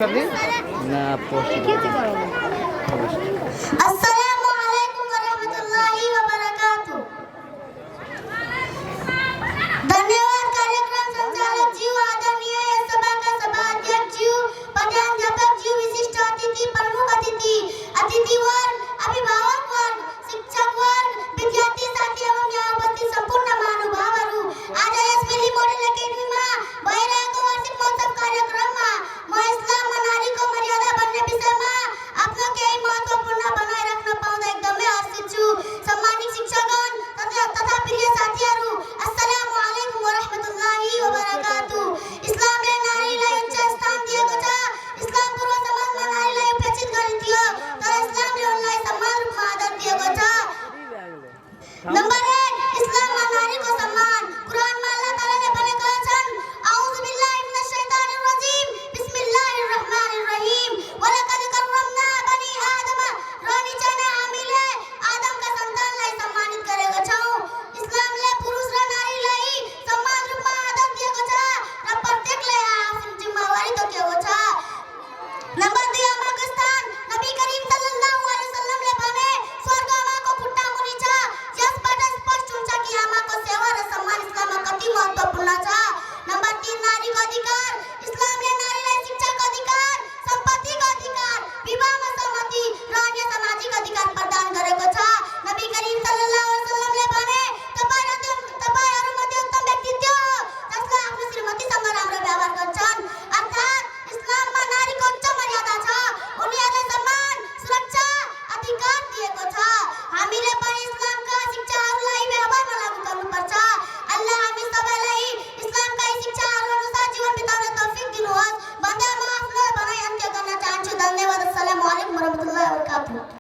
ना पोस्ट अस्सलामु अलैकुम वरहमतुल्लाहि वबरकातुह। धन्यवाद कार्यक्रम संचालक जी, आदरणीय सभा का सभाध्यक्ष जी, प्रधानाध्यापक जी, विशिष्ट अतिथि, प्रमुख अतिथि, अतिथिवर्ग, अभिभावक वर्ग, शिक्षक वर्ग, विद्यार्थी साथी एवं यहाँ उपस्थित संपूर्ण महानुभावहरू, आज एसपीली मॉडल एकेडमीમાં ભઈ વાર્ષિક મહોત્સવ કાર્યક્રમમાં ઇસ્લામ નારીકો મર્યાદા બંને વિષયમાં આપનો કેવી મહત્વપૂર્ણ બનાવી રાખना पाउँदा एकदमै हर्षित छु। सम्मानित शिक्षकगण तथा प्रिय साथीहरू, अस्सलामु अलैकुम वरहमतुल्लाहि वबरकातुह। इस्लामले नारीलाई उच्च स्थान दिएको छ। इस्लाम पूर्व समाजमा नारीलाई उपेक्षित गरिन्थ्यो, तर इस्लामले उनलाई समान रूपमा आदर दिएको छ। नम्बर 1, इस्लाममा नारीको सम्मान। कुरानमा अल्लाह तालाले भनेका छन्, आउजु बिल्लाहि मिनश शैतानिर रजीम, बिस्मिल्लाहिर रहमानिर रहीम, वलकद कर्रमना बनी आदम, र निश्चय नै हामीले आदमका सन्तानलाई सम्मानित गरेका छौं। इस्लामले पुरुष र नारीलाई समान रूपमा आदर दिएको छ र प्रत्येकले आफ्नो जिम्मेवारी तोकेको छ। नम्बर 2, आमाको स्थान। नबी करीम सल्लल्लाहु अलैहि वसल्लमले भने, स्वर्ग आमाको खुट्टा मुनि छ। यसबाट स्पष्ट हुन्छ कि आमाको सेवा र सम्मान इस्लाममा कति महत्त्वपूर्ण छ। नम्बर 3, नारीको अधिकार। इस्लामले नारीलाई शिक्षाको अधिकार, सम्पत्तिको अधिकार, विवाहमा सहमति र अन्य सामाजिक अधिकार प्रदान गरेको छ। नबी करीम सल्लल्लाहु अलैहि वसल्लमले भने, तपाईहरुमध्ये उत्तम व्यक्ति त्यो हो जसले आफ्नो श्रीमतीसँग राम्रो व्यवहार गर्छन्। अर्थात् इस्लाममा नारीको उच्च मर्यादा छ। उनीहरूलाई सम्मान, सुरक्षा, अधिकार दिएको छ। हामीले पनि इस्लामका शिक्षाहरूलाई व्यवहारमा लागू गर्नुपर्छ। अल्लाह हामी सबैलाई इस्लामका यी शिक्षाहरू अनुसार जीवन बिताउने तौफिक दिनुहोस् भन्दै म आफ्नो भनाइ अन्त्य गर्न चाहन्छु। धन्यवाद। अस्सलामु अलैकुम वरहमतुल्लाहि वबरकातुह।